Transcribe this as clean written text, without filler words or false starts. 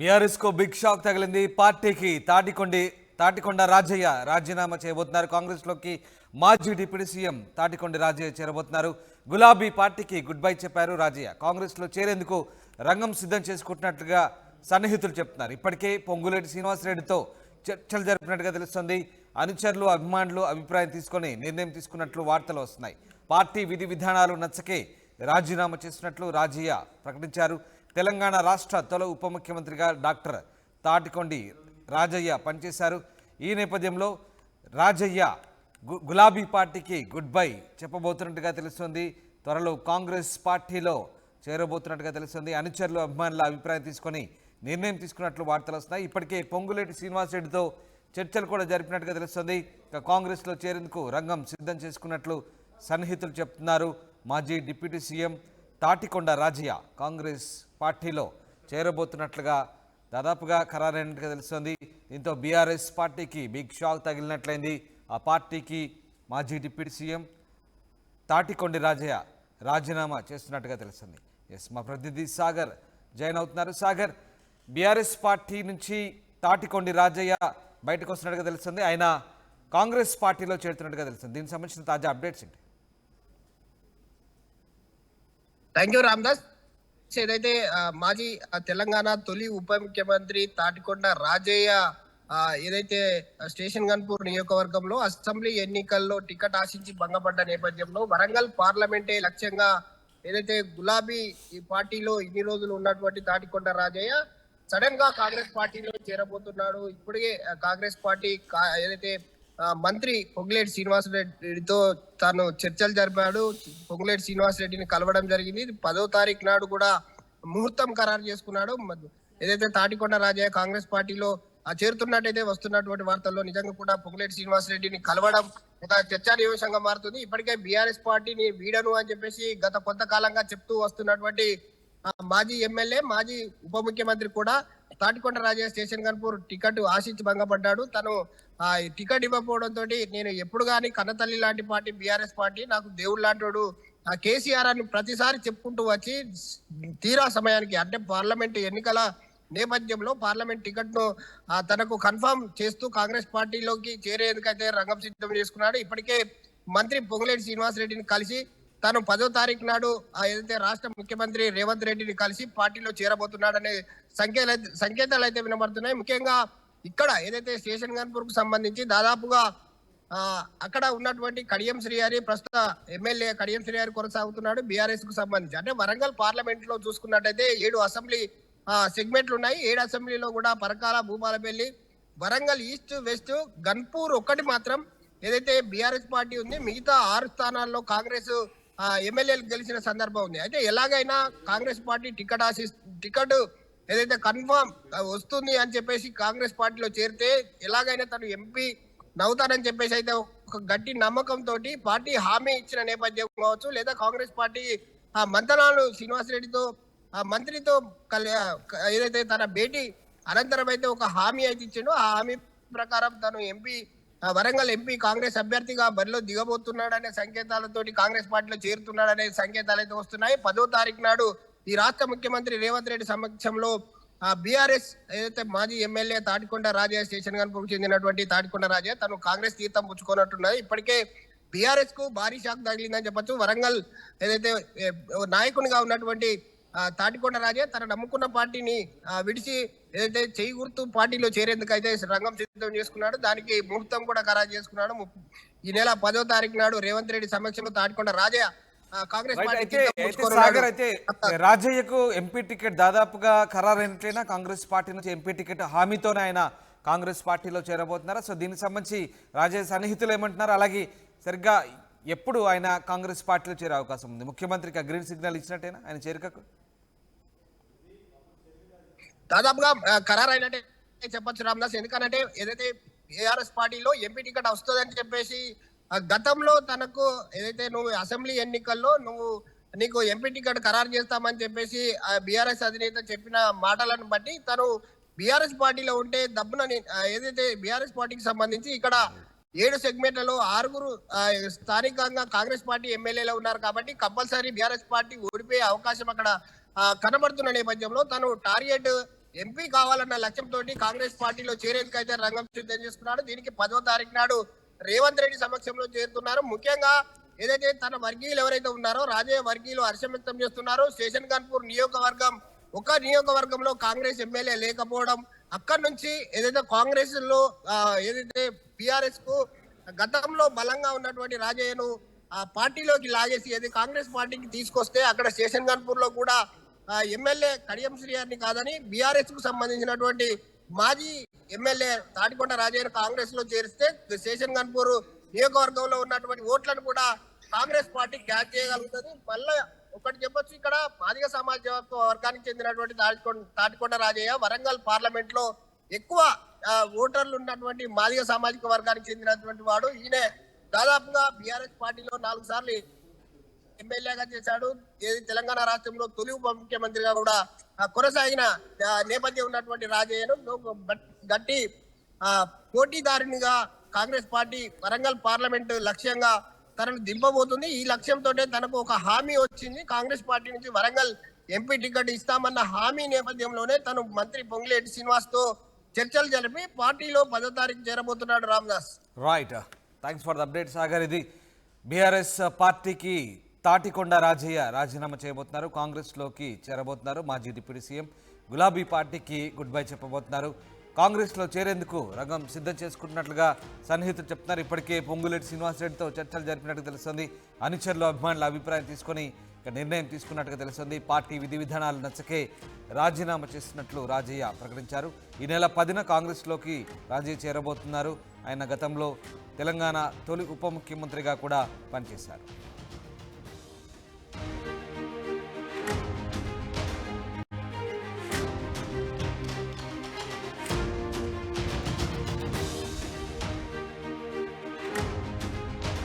BRS को big shock తగిలింది. పార్టీకి తాటికొండ రాజయ్య రాజీనామా చేయబోతున్నారు. కాంగ్రెస్ లోకి మాజీ డిప్యూటీ సీఎం తాటికొండ రాజయ్య చేరబోతున్నారు. గులాబీ పార్టీకి గుడ్ బై చెప్పారు రాజయ్య. కాంగ్రెస్ లో చేరేందుకు రంగం సిద్ధం చేసుకుంటున్నట్లుగా సన్నిహితులు చెప్తున్నారు. ఇప్పటికే పొంగులేటి శ్రీనివాసరెడ్డితో చర్చలు జరిపినట్టుగా తెలుస్తుంది. అనుచరులు అభిమానులు అభిప్రాయం తీసుకొని నిర్ణయం తీసుకున్నట్లు వార్తలు వస్తున్నాయి. పార్టీ విధి విధానాలు నచ్చకే రాజీనామా చేసినట్లు రాజయ్య ప్రకటించారు. తెలంగాణ రాష్ట్ర తొలి ఉప ముఖ్యమంత్రిగా డాక్టర్ తాటికొండి రాజయ్య పనిచేశారు. ఈ నేపథ్యంలో రాజయ్య గులాబీ పార్టీకి గుడ్ బై చెప్పబోతున్నట్టుగా తెలుస్తుంది. త్వరలో కాంగ్రెస్ పార్టీలో చేరబోతున్నట్టుగా తెలుస్తుంది. అనుచరులు అభిమానుల అభిప్రాయం తీసుకొని నిర్ణయం తీసుకున్నట్లు వార్తలు వస్తున్నాయి. ఇప్పటికే పొంగులేటి శ్రీనివాసరెడ్డితో చర్చలు కూడా జరిపినట్టుగా తెలుస్తుంది. కాంగ్రెస్లో చేరేందుకు రంగం సిద్ధం చేసుకున్నట్లు సన్నిహితులు చెప్తున్నారు. మాజీ డిప్యూటీ సీఎం తాటికొండ రాజయ్య కాంగ్రెస్ పార్టీలో చేరబోతున్నట్లుగా దాదాపుగా ఖరారైనట్టుగా తెలుస్తుంది. దీంతో బీఆర్ఎస్ పార్టీకి బిగ్ షాక్ తగిలినట్లయింది. ఆ పార్టీకి మాజీ డిప్యూటీ సీఎం తాటికొండి రాజయ్య రాజీనామా చేస్తున్నట్టుగా తెలుస్తుంది. మా ప్రతినిధి సాగర్ జాయిన్ అవుతున్నారు. సాగర్, బీఆర్ఎస్ పార్టీ నుంచి తాటికొండి రాజయ్య బయటకు వస్తున్నట్టుగా తెలుస్తుంది. ఆయన కాంగ్రెస్ పార్టీలో చేరుతున్నట్టుగా తెలుస్తుంది. దీనికి సంబంధించిన తాజా అప్డేట్స్ ఏంటి? Thank you Ramdas. ఏదైతే మాజీ తెలంగాణ తొలి ఉప ముఖ్యమంత్రి తాటికొండ రాజయ్య ఏదైతే స్టేషన్ గన్పూర్ నియోజకవర్గంలో అసెంబ్లీ ఎన్నికల్లో టికెట్ ఆశించి భంగపడ్డ నేపథ్యంలో వరంగల్ పార్లమెంటే లక్ష్యంగా ఏదైతే గులాబీ ఈ పార్టీలో ఇన్ని రోజులు ఉన్నటువంటి తాటికొండ రాజయ్య సడన్ గా కాంగ్రెస్ పార్టీలో చేరబోతున్నాడు. ఇప్పటికే కాంగ్రెస్ పార్టీ ఏదైతే మంత్రి పొంగులేటి శ్రీనివాసరెడ్డితో తాను చర్చలు జరిపాడు. పొంగులేటి శ్రీనివాసరెడ్డిని కలవడం జరిగింది. 10వ తారీఖు నాడు కూడా ముహూర్తం ఖరారు చేసుకున్నాడు. ఏదైతే తాటికొండ రాజయ్య కాంగ్రెస్ పార్టీలో చేరుతున్నట్టయితే వస్తున్నటువంటి వార్తల్లో నిజంగా కూడా పొంగులేటి శ్రీనివాసరెడ్డిని కలవడం ఒక చర్చానీయాంశంగా మారుతుంది. ఇప్పటికే బీఆర్ఎస్ పార్టీని వీడను అని చెప్పేసి గత కొంతకాలంగా చెప్తూ వస్తున్నటువంటి మాజీ ఎమ్మెల్యే మాజీ ఉప ముఖ్యమంత్రి కూడా తాటికొండ రాజయ్య స్టేషన్ గన్పూర్ టికెట్ ఆశించి భంగపడ్డాడు. తను టికెట్ ఇవ్వకపోవడంతో నేను ఎప్పుడు కానీ కన్నతల్లి లాంటి పార్టీ బీఆర్ఎస్ పార్టీ, నాకు దేవుడు లాంటి కేసీఆర్ అని ప్రతిసారి చెప్పుకుంటూ వచ్చి తీరా సమయానికి అంటే పార్లమెంట్ ఎన్నికల నేపథ్యంలో పార్లమెంట్ టికెట్ ను తనకు కన్ఫర్మ్ చేస్తూ కాంగ్రెస్ పార్టీలోకి చేరేందుకైతే రంగం సిద్ధం చేసుకున్నాడు. ఇప్పటికే మంత్రి పొంగులేటి శ్రీనివాసరెడ్డిని కలిసి తాను 10వ తారీఖు నాడు ఏదైతే రాష్ట్ర ముఖ్యమంత్రి రేవంత్ రెడ్డిని కలిసి పార్టీలో చేరబోతున్నాడనే సంకేతాలు అయితే వినబడుతున్నాయి. ముఖ్యంగా ఇక్కడ ఏదైతే స్టేషన్ గన్పూర్ కు సంబంధించి దాదాపుగా అక్కడ ఉన్నటువంటి కడియం శ్రీహరి ప్రస్తుత ఎమ్మెల్యే కడియం శ్రీహరి కొనసాగుతున్నాడు బీఆర్ఎస్ కు సంబంధించి. అంటే వరంగల్ పార్లమెంట్ లో చూసుకున్నట్టయితే 7 అసెంబ్లీ సెగ్మెంట్లు ఉన్నాయి. 7 అసెంబ్లీలో కూడా పరకాల, భూపాలపల్లి, వరంగల్ ఈస్ట్, వెస్ట్, గన్పూర్ ఒక్కటి మాత్రం ఏదైతే బీఆర్ఎస్ పార్టీ ఉంది. మిగతా 6 స్థానాల్లో కాంగ్రెస్ ఎమ్మెల్యేలు గెలిచిన సందర్భం ఉంది. అయితే ఎలాగైనా కాంగ్రెస్ పార్టీ టికెట్ ఏదైతే కన్ఫర్మ్ వస్తుంది అని చెప్పేసి కాంగ్రెస్ పార్టీలో చేరితే ఎలాగైనా తను ఎంపీ నవ్వుతానని చెప్పేసి అయితే ఒక గట్టి నమ్మకంతో పార్టీ హామీ ఇచ్చిన నేపథ్యం కావచ్చు, లేదా కాంగ్రెస్ పార్టీ మంతనాలు శ్రీనివాసరెడ్డితో మంత్రితో ఏదైతే తన భేటీ అనంతరం అయితే ఒక హామీ అయితే ఇచ్చిండో ఆ హామీ ప్రకారం తను వరంగల్ ఎంపీ కాంగ్రెస్ అభ్యర్థిగా బరిలో దిగబోతున్నాడనే సంకేతాలతోటి కాంగ్రెస్ పార్టీలో చేరుతున్నాడనే సంకేతాలు అయితే వస్తున్నాయి. 10వ తారీఖు నాడు ఈ రాష్ట్ర ముఖ్యమంత్రి రేవంత్ రెడ్డి సమక్షంలో బీఆర్ఎస్ ఏదైతే మాజీ ఎమ్మెల్యే తాటికొండ రాజయ్య స్టేషన్ గన్పూర్కు చెందినటువంటి తాటికొండ రాజయ్య తను కాంగ్రెస్ తీర్థం పుచ్చుకున్నట్టున్నది. ఇప్పటికే బీఆర్ఎస్ కు భారీ షాక్ తగిలిందని చెప్పొచ్చు. వరంగల్ ఏదైతే నాయకునిగా ఉన్నటువంటి తాటికొండ రాజయ్య తన నమ్ముకున్న పార్టీని విడిచి ఏదైతే చేయి గుర్తు పార్టీలో చేరేందుకు అయితే రంగం సిద్ధం చేసుకున్నాడు. దానికి ముహూర్తం కూడా ఖరారు చేసుకున్నాడు. ఈ నెల 10వ తారీఖు నాడు రేవంత్ రెడ్డి సమక్షంలో తాటికొండ రాజయ్య కాంగ్రెస్ సాగర్ అయితే రాజయ్యకు ఎంపీ టికెట్ దాదాపుగా ఖరారైనట్లయినా కాంగ్రెస్ పార్టీ నుంచి ఎంపీ టికెట్ హామీతోనే ఆయన కాంగ్రెస్ పార్టీలో చేరబోతున్నారా? సో దీనికి సంబంధించి రాజయ్య సన్నిహితులు ఏమంటున్నారు? అలాగే సరిగ్గా ఎప్పుడు ఆయన కాంగ్రెస్ పార్టీలో చేరే అవకాశం ఉంది? ముఖ్యమంత్రికి గ్రీన్ సిగ్నల్ ఇచ్చినట్టేనా ఆయన చేరికకు? దాదాపుగా ఖరారైనట్టే చెప్పొచ్చు రామ్దాస్. ఎందుకంటే ఏదైతే ఏఆర్ఎస్ పార్టీలో ఎంపీ టికెట్ వస్తుందని చెప్పేసి గతంలో తనకు ఏదైతే నువ్వు అసెంబ్లీ ఎన్నికల్లో నీకు ఎంపీ టికెట్ ఖరారు చేస్తామని చెప్పేసి బీఆర్ఎస్ అధినేత చెప్పిన మాటలను బట్టి తను బీఆర్ఎస్ పార్టీలో ఉంటే దబ్బున ఏదైతే బీఆర్ఎస్ పార్టీకి సంబంధించి ఇక్కడ 7 సెగ్మెంట్లలో 6 స్థానికంగా కాంగ్రెస్ పార్టీ ఎమ్మెల్యేలు ఉన్నారు కాబట్టి కంపల్సరీ బీఆర్ఎస్ పార్టీ ఓడిపోయే అవకాశం అక్కడ కనబడుతున్న నేపథ్యంలో తను టార్గెట్ ఎంపీ కావాలన్న లక్ష్యంతో కాంగ్రెస్ పార్టీలో చేరేందుకైతే రంగం సిద్ధం చేసుకున్నాడు. దీనికి 10వ తారీఖు నాడు రేవంత్ రెడ్డి సమక్షంలో చేరుతున్నారు. ముఖ్యంగా ఏదైతే తన వర్గీయులు ఎవరైతే ఉన్నారో రాజయ్య వర్గీయులు హర్షం వ్యక్తం చేస్తున్నారు. స్టేషన్ గన్పూర్ నియోజకవర్గం ఒక నియోజకవర్గంలో కాంగ్రెస్ ఎమ్మెల్యే లేకపోవడం, అక్కడి నుంచి ఏదైతే కాంగ్రెస్ లో ఏదైతే బీఆర్ఎస్ కు గతంలో బలంగా ఉన్నటువంటి రాజయ్యను ఆ పార్టీలోకి లాగేసి ఏది కాంగ్రెస్ పార్టీకి తీసుకొస్తే అక్కడ స్టేషన్ గన్పూర్ లో కూడా ఎమ్మెల్యే కడియం శ్రీహరిని కాదని బీఆర్ఎస్ కు సంబంధించినటువంటి మాజీ ఎమ్మెల్యే తాటికొండ రాజయ్య కాంగ్రెస్ లో చేరిస్తే స్టేషన్ గన్పూర్ నియోజకవర్గంలో ఉన్నటువంటి ఓట్లను కూడా కాంగ్రెస్ పార్టీ క్యాచ్ చేయగలుగుతుంది. మళ్ళీ ఒకటి చెప్పొచ్చు, ఇక్కడ మాదిగ సమాజ వర్గానికి చెందినటువంటి తాటికొండ రాజయ్య వరంగల్ పార్లమెంట్ లో ఎక్కువ ఓటర్లు ఉన్నటువంటి మాదిగ సామాజిక వర్గానికి చెందినటువంటి వాడు. ఈయన దాదాపుగా బీఆర్ఎస్ పార్టీలో 4 సార్లు ఎమ్మెల్యేగా చేశాడు. ఏది తెలంగాణ రాష్ట్రంలో తొలి ఉప ముఖ్యమంత్రిగా కూడా కొనసాగిన నేపథ్యం ఉన్నటువంటి రాజయ్యను గట్టి పోటీదారునిగా కాంగ్రెస్ పార్టీ వరంగల్ పార్లమెంట్ లక్ష్యంగా తనను దింపబోతుంది. ఈ లక్ష్యంతో తనకు ఒక హామీ వచ్చింది. కాంగ్రెస్ పార్టీ నుంచి వరంగల్ ఎంపీ టికెట్ ఇస్తామన్న హామీ నేపథ్యంలోనే తను మంత్రి పొంగులేటి శ్రీనివాస్ తో చర్చలు జరిపి పార్టీలో 10వ తారీఖు చేరబోతున్నాడు Ramdas. Right, thanks for the update Sagar. ఇది బీఆర్ఎస్ పార్టీకి తాటికొండ రాజయ్య రాజీనామా చేయబోతున్నారు, కాంగ్రెస్లోకి చేరబోతున్నారు. మాజీ డిప్యూటీ సీఎం గులాబీ పార్టీకి గుడ్ బై చెప్పబోతున్నారు. కాంగ్రెస్లో చేరేందుకు రంగం సిద్ధం చేసుకుంటున్నట్లుగా సన్నిహితులు చెప్తున్నారు. ఇప్పటికే పొంగులేటి శ్రీనివాసరెడ్డితో చర్చలు జరిపినట్టు తెలుస్తుంది. అనుచరులు అభిమానుల అభిప్రాయం తీసుకొని నిర్ణయం తీసుకున్నట్టుగా తెలుస్తుంది. పార్టీ విధి విధానాలు నచ్చకే రాజీనామా చేస్తున్నట్లు రాజయ్య ప్రకటించారు. ఈ నెల 10న కాంగ్రెస్లోకి రాజయ్య చేరబోతున్నారు. ఆయన గతంలో తెలంగాణ తొలి ఉప ముఖ్యమంత్రిగా కూడా పనిచేశారు.